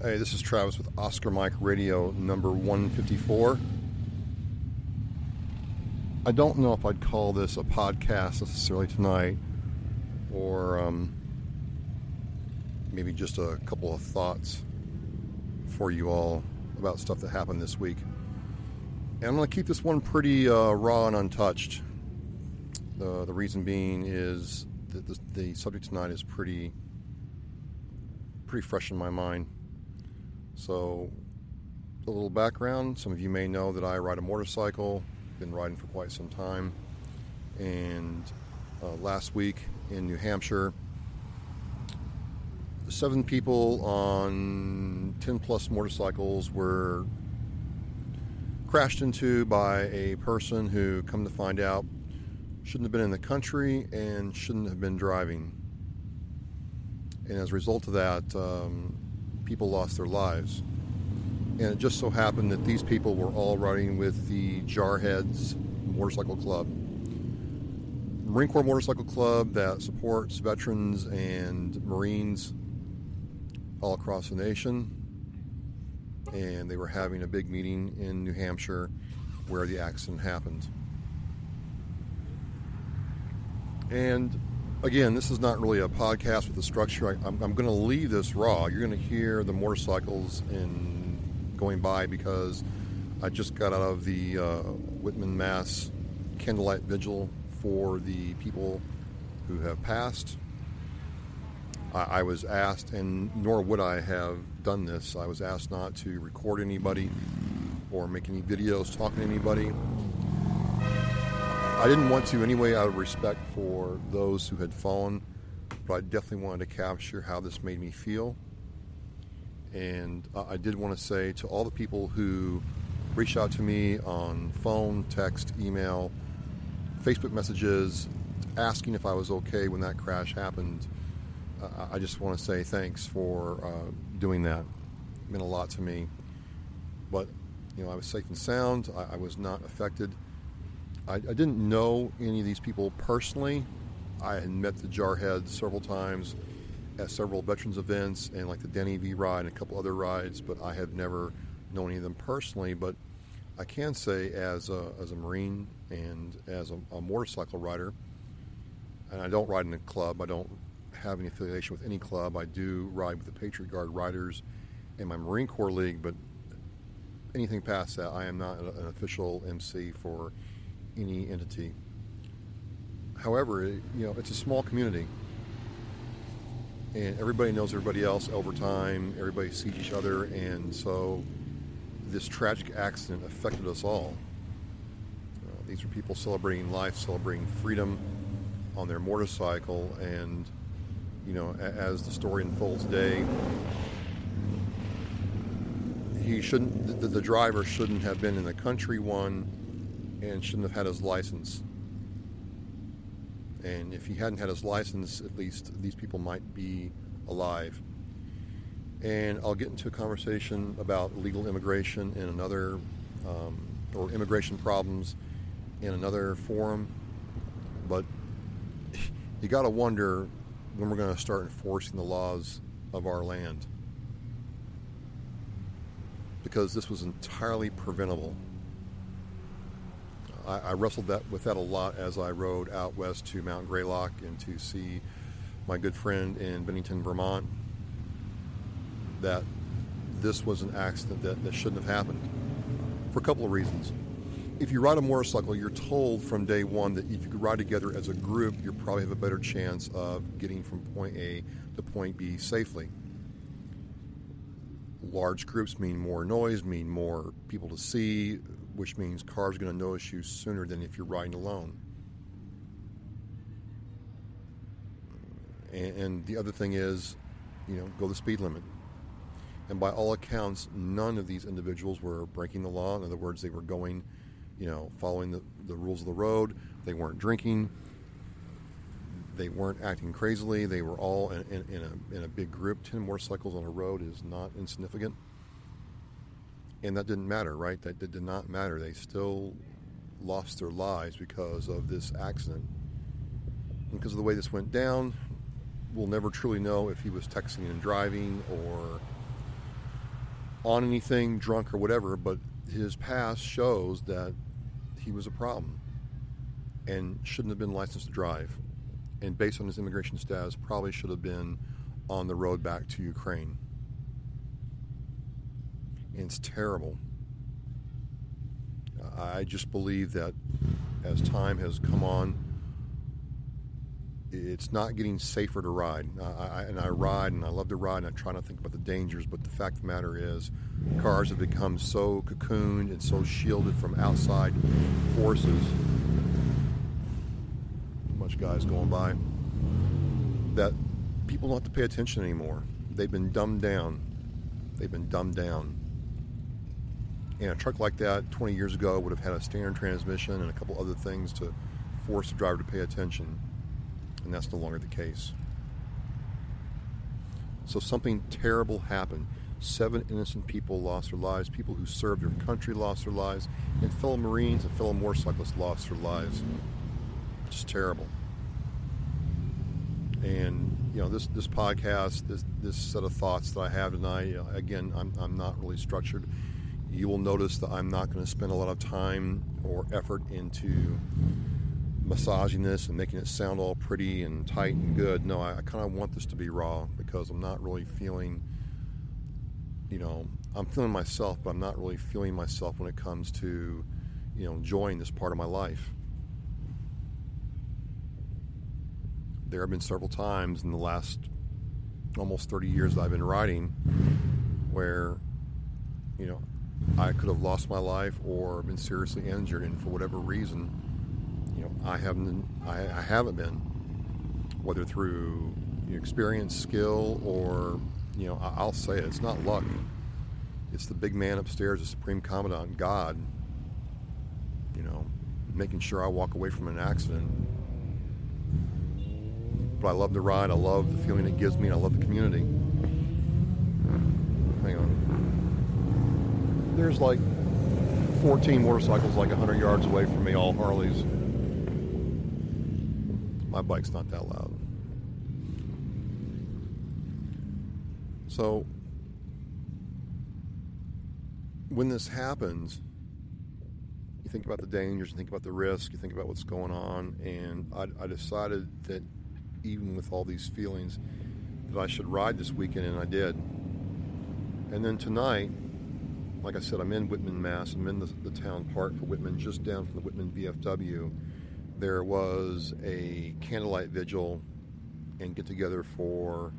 Hey, this is Travis with Oscar Mike Radio number 154. I don't know if I'd call this a podcast necessarily tonight, or maybe just a couple of thoughts for you all about stuff that happened this week. And I'm going to keep this one pretty raw and untouched. The reason being is that the subject tonight is pretty fresh in my mind. So, a little background. Some of you may know that I ride a motorcycle. Been riding for quite some time. And last week in New Hampshire, 7 people on 10-plus motorcycles were crashed into by a person who, come to find out, shouldn't have been in the country and shouldn't have been driving. And as a result of that, people lost their lives. And it just so happened that these people were all riding with the Jarheads Motorcycle Club. Marine Corps Motorcycle Club that supports veterans and Marines all across the nation. And they were having a big meeting in New Hampshire where the accident happened. And again, this is not really a podcast with a structure. I'm going to leave this raw. You're going to hear the motorcycles going by because I just got out of the Whitman, Mass. Candlelight Vigil for the people who have passed. I was asked, and nor would I have done this, I was asked not to record anybody or make any videos talking to anybody. I didn't want to anyway, out of respect for those who had fallen, but I definitely wanted to capture how this made me feel. And I did want to say to all the people who reached out to me on phone, text, email, Facebook messages, asking if I was okay when that crash happened, I just want to say thanks for doing that. It meant a lot to me. But, I was safe and sound. I was not affected. I didn't know any of these people personally. I had met the Jarheads several times at several veterans events and like the Denny V ride and a couple other rides, but I have never known any of them personally. But I can say as a Marine and as a motorcycle rider, and I don't ride in a club, I don't have any affiliation with any club. I do ride with the Patriot Guard Riders and my Marine Corps League, but anything past that, I am not an official MC for any entity. However, it's a small community, and everybody knows everybody else over time. Everybody sees each other, and so this tragic accident affected us all. These are people celebrating life, celebrating freedom on their motorcycle, and as the story unfolds today, the driver shouldn't have been in the country, one, and shouldn't have had his license. And if he hadn't had his license, at least these people might be alive. And I'll get into a conversation about legal immigration in another, or immigration problems in another forum. But you got to wonder when we're going to start enforcing the laws of our land, because this was entirely preventable. I wrestled with that a lot as I rode out west to Mount Greylock and to see my good friend in Bennington, Vermont, that this was an accident that shouldn't have happened for a couple of reasons. If you ride a motorcycle, you're told from day one that if you could ride together as a group, you probably have a better chance of getting from point A to point B safely. Large groups mean more noise, mean more people to see, which means cars are going to notice you sooner than if you're riding alone. And the other thing is, go the speed limit. And by all accounts, none of these individuals were breaking the law. In other words, they were going, following the rules of the road. They weren't drinking. They weren't acting crazily. They were all in a big group. 10 motorcycles on a road is not insignificant. And that didn't matter, right? That did not matter. They still lost their lives because of this accident. And because of the way this went down, we'll never truly know if he was texting and driving or on anything, drunk or whatever, but his past shows that he was a problem and shouldn't have been licensed to drive. And based on his immigration status, probably should have been on the road back to Ukraine. And it's terrible. I just believe that as time has come on, it's not getting safer to ride. I ride, and I love to ride, and I try not to think about the dangers, but the fact of the matter is cars have become so cocooned and so shielded from outside forces, much guys going by, that people don't have to pay attention anymore. They've been dumbed down. And a truck like that 20 years ago would have had a standard transmission and a couple other things to force the driver to pay attention. And that's no longer the case. So something terrible happened. 7 innocent people lost their lives. People who served their country lost their lives. And fellow Marines and fellow motorcyclists lost their lives. Just terrible. And, you know, this podcast, this set of thoughts that I have tonight, again, I'm not really structured. You will notice that I'm not going to spend a lot of time or effort into massaging this and making it sound all pretty and tight and good. No, I kind of want this to be raw because I'm not really feeling, you know, I'm feeling myself, but I'm not really feeling myself when it comes to, you know, enjoying this part of my life. There have been several times in the last almost 30 years that I've been riding where, you know, I could have lost my life or been seriously injured, and for whatever reason, you know, I haven't been, whether through experience, skill, or, you know, I'll say it, it's not luck. It's the big man upstairs, the Supreme Commandant, God, you know, making sure I walk away from an accident. But I love the ride, I love the feeling it gives me, and I love the community. Hang on. There's like 14 motorcycles like 100 yards away from me, all Harleys. My bike's not that loud. So, when this happens, you think about the dangers, you think about the risk, you think about what's going on, and I decided that even with all these feelings, that I should ride this weekend, and I did. And then tonight, like I said, I'm in Whitman, Mass. I'm in the town park for Whitman, just down from the Whitman VFW. There was a candlelight vigil and get-together for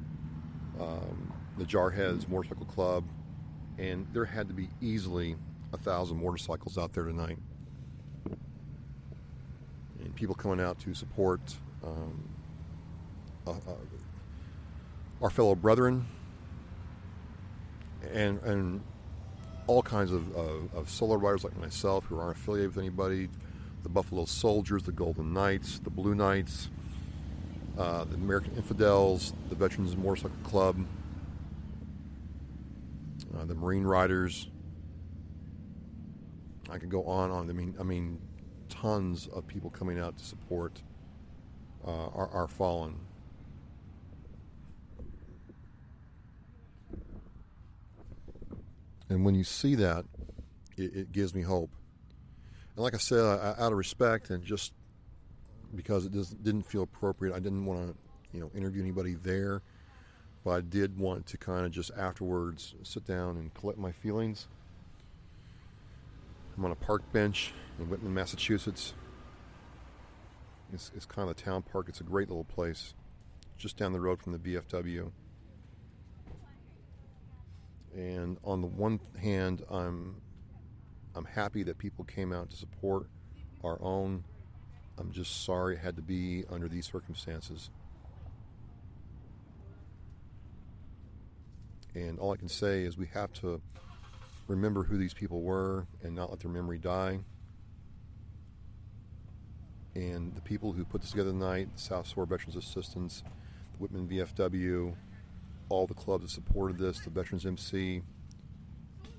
the Jarheads Motorcycle Club, and there had to be easily 1,000 motorcycles out there tonight. And people coming out to support our fellow brethren, and all kinds of solo riders like myself who aren't affiliated with anybody, the Buffalo Soldiers, the Golden Knights, the Blue Knights, the American Infidels, the Veterans Motorcycle Club, the Marine Riders. I could go on. I mean, tons of people coming out to support our fallen. And when you see that, it gives me hope. And like I said, out of respect and just because it didn't feel appropriate, I didn't want to, interview anybody there. But I did want to kind of just afterwards sit down and collect my feelings. I'm on a park bench in Whitman, Massachusetts. It's kind of a town park. It's a great little place, just down the road from the VFW. And on the one hand, I'm happy that people came out to support our own. I'm just sorry it had to be under these circumstances. And all I can say is we have to remember who these people were and not let their memory die. And the people who put this together tonight, the South Shore Veterans Assistance, the Whitman VFW, all the clubs that supported this, the Veterans MC,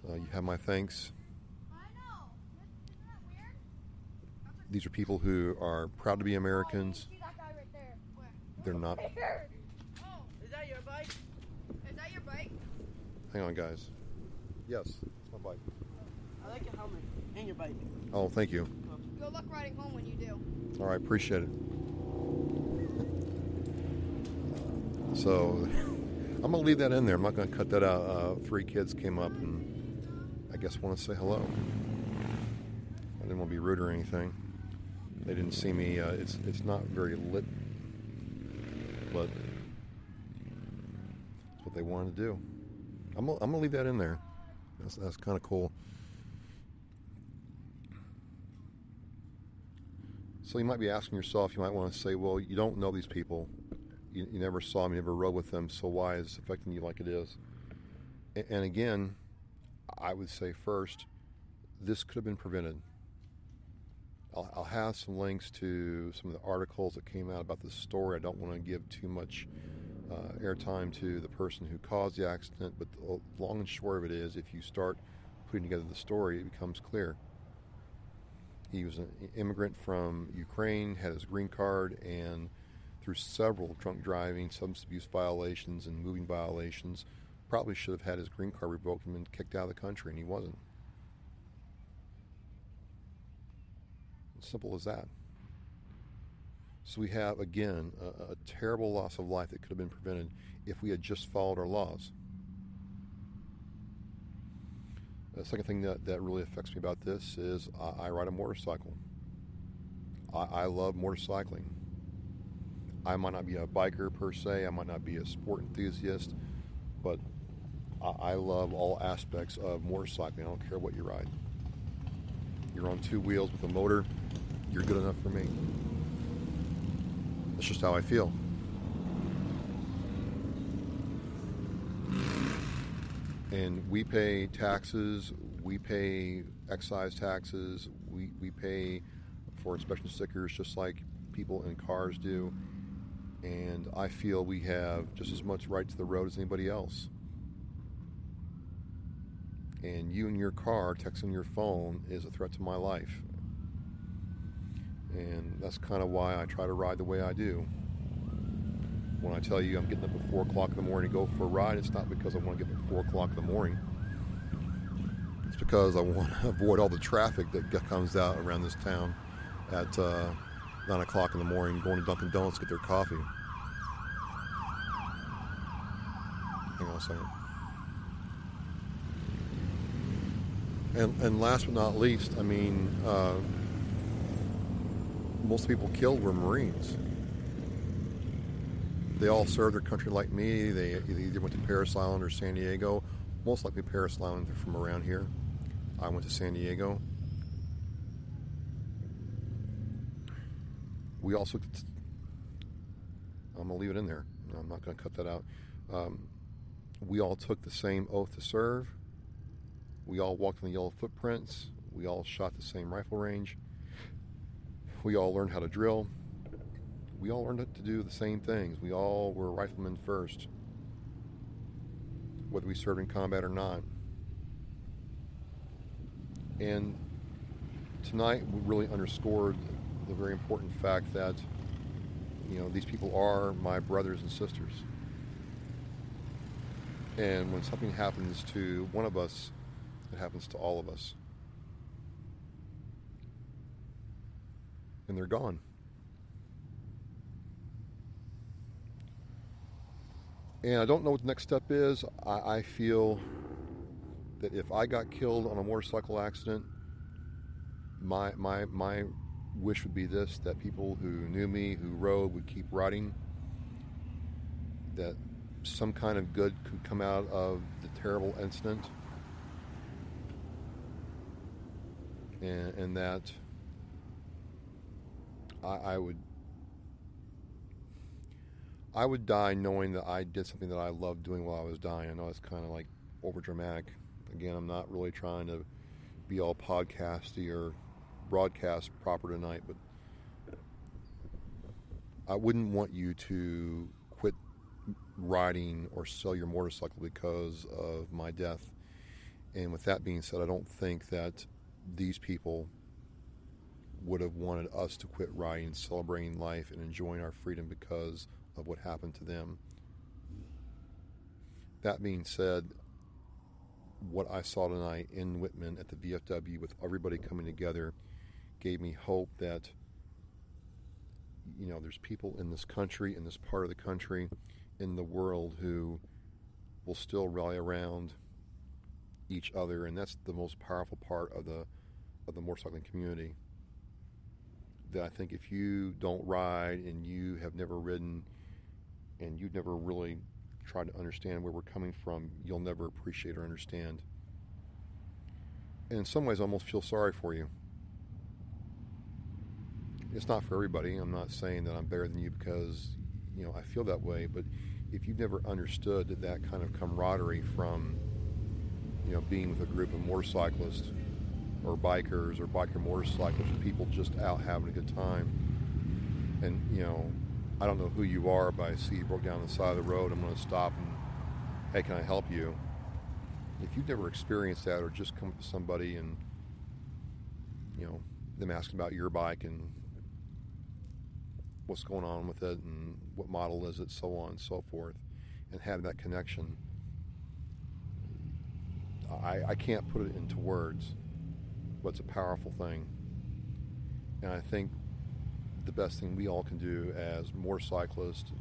you have my thanks. These are people who are proud to be Americans. They're not. Oh, is that your bike? Is that your bike? Hang on, guys. Yes, it's my bike. I like your helmet and your bike. Oh, thank you. Good luck riding home when you do. All right, appreciate it. So, I'm going to leave that in there. I'm not going to cut that out. 3 kids came up and I guess want to say hello. I didn't want to be rude or anything. They didn't see me. It's not very lit, but it's what they wanted to do. I'm going to leave that in there. That's kind of cool. So you might be asking yourself, you might want to say, well, you don't know these people. You never saw them, you never rode with them, so why is it affecting you like it is? And again, I would say first, this could have been prevented. I'll have some links to some of the articles that came out about this story. I don't want to give too much airtime to the person who caused the accident, but the long and short of it is, if you start putting together the story, it becomes clear. He was an immigrant from Ukraine, had his green card, and through several drunk driving, substance abuse violations, and moving violations, probably should have had his green card revoked and been kicked out of the country, and he wasn't. Simple as that. So we have, again, a terrible loss of life that could have been prevented if we had just followed our laws. The second thing that really affects me about this is I ride a motorcycle. I love motorcycling. I might not be a biker per se, I might not be a sport enthusiast, but I love all aspects of motorcycling. I don't care what you ride. You're on 2 wheels with a motor, you're good enough for me. That's just how I feel. And we pay taxes, we pay excise taxes, we pay for inspection stickers just like people in cars do. And I feel we have just as much right to the road as anybody else. And you in your car texting your phone is a threat to my life. And that's kind of why I try to ride the way I do. When I tell you I'm getting up at 4 o'clock in the morning to go for a ride, it's not because I want to get up at 4 o'clock in the morning. It's because I want to avoid all the traffic that comes out around this town at 9 o'clock in the morning, going to Dunkin' Donuts to get their coffee. Hang on a second. And last but not least, I mean, most people killed were Marines. They all served their country like me. They either went to Parris Island or San Diego. Most likely Parris Island, they're from around here. I went to San Diego. We also, I'm going to leave it in there. I'm not going to cut that out. We all took the same oath to serve. We all walked in the yellow footprints. We all shot the same rifle range. We all learned how to drill. We all learned to do the same things. We all were riflemen first, whether we served in combat or not. And tonight we really underscored the very important fact that, you know, these people are my brothers and sisters. And when something happens to one of us, it happens to all of us. And they're gone. And I don't know what the next step is. I feel that if I got killed on a motorcycle accident, my wish would be this, that people who knew me, who rode, would keep riding, that some kind of good could come out of the terrible incident, and that I would die knowing that I did something that I loved doing while I was dying. I know it's kind of like over dramatic. Again, I'm not really trying to be all podcasty or broadcast proper tonight, but I wouldn't want you to quit riding or sell your motorcycle because of my death. And with that being said, I don't think that these people would have wanted us to quit riding, celebrating life, and enjoying our freedom because of what happened to them. That being said, what I saw tonight in Whitman at the VFW with everybody coming together gave me hope that, there's people in this country, in this part of the country, in the world who will still rally around each other, and that's the most powerful part of the motorcycling community. That I think if you don't ride and you have never ridden and you've never really tried to understand where we're coming from, you'll never appreciate or understand. And in some ways I almost feel sorry for you. It's not for everybody. I'm not saying that I'm better than you because, I feel that way, but if you've never understood that kind of camaraderie from, being with a group of motorcyclists or bikers or biker motorcyclists, people just out having a good time. And, I don't know who you are, but I see you broke down on the side of the road. I'm going to stop and, hey, can I help you? If you've never experienced that or just come up to somebody and, them asking about your bike and what's going on with it and what model is it, so on and so forth, and have that connection, I can't put it into words, but it's a powerful thing. And I think the best thing we all can do as motorcyclists,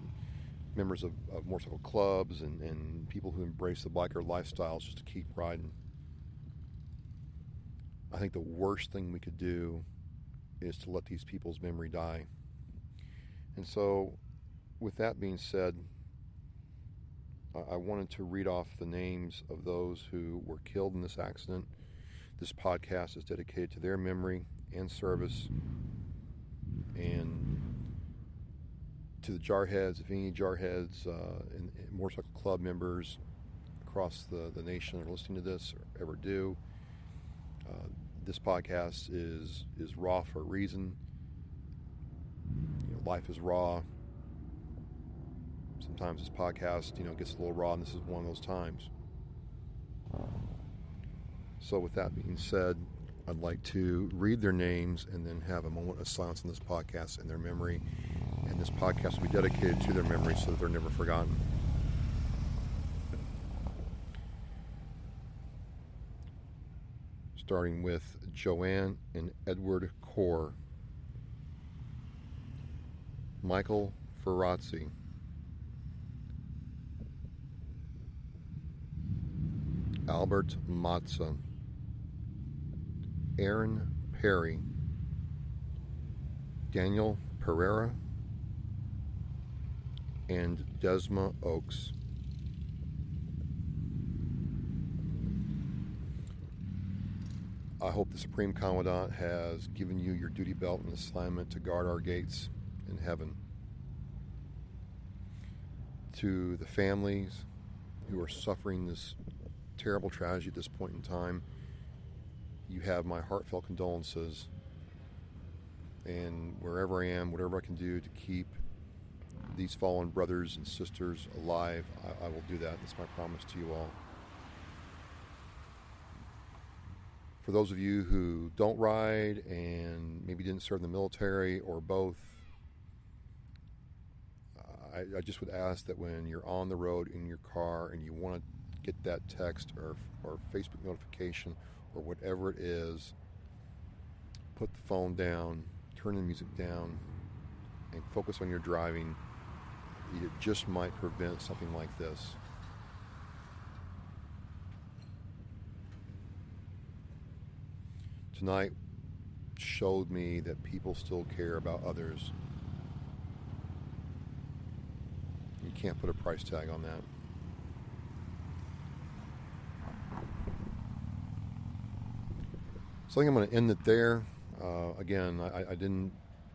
members of motorcycle clubs, and people who embrace the biker lifestyle is just to keep riding. I think the worst thing we could do is to let these people's memory die. And so, with that being said, I wanted to read off the names of those who were killed in this accident. This podcast is dedicated to their memory and service, and to the Jarheads, if any Jarheads and motorcycle club members across the nation are listening to this or ever do. This podcast is raw for a reason. Life is raw. Sometimes this podcast, gets a little raw, and this is one of those times. So with that being said, I'd like to read their names and then have a moment of silence on this podcast in their memory. And this podcast will be dedicated to their memory so that they're never forgotten. Starting with Joanne and Edward Core. Michael Ferrazzi. Albert Matza. Aaron Perry. Daniel Pereira. And Desma Oaks. I hope the Supreme Commandant has given you your duty belt and assignment to guard our gates in heaven. To the families who are suffering this terrible tragedy at this point in time, you have my heartfelt condolences. And wherever I am, whatever I can do to keep these fallen brothers and sisters alive, I will do that. That's my promise to you all. For those of you who don't ride and maybe didn't serve in the military or both, I just would ask that when you're on the road in your car and you want to get that text or Facebook notification or whatever it is, put the phone down, turn the music down, and focus on your driving. It just might prevent something like this. Tonight showed me that people still care about others. You can't put a price tag on that. So I think I'm going to end it there. Again,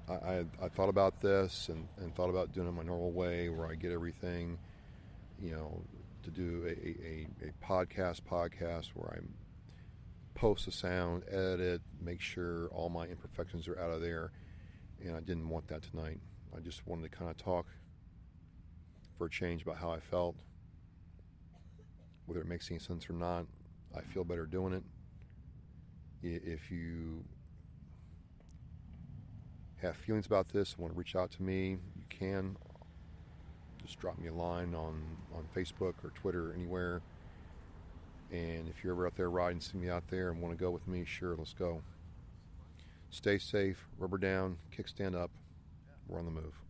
I thought about this and thought about doing it my normal way where I get everything, to do a podcast where I post the sound, edit it, make sure all my imperfections are out of there. And I didn't want that tonight. I just wanted to kind of talk for a change about how I felt. Whether it makes any sense or not, I feel better doing it. If you have feelings about this and want to reach out to me, you can. Just drop me a line on Facebook or Twitter or anywhere. And if you're ever out there riding, see me out there and want to go with me, sure, let's go. Stay safe, rubber down, kickstand up. We're on the move.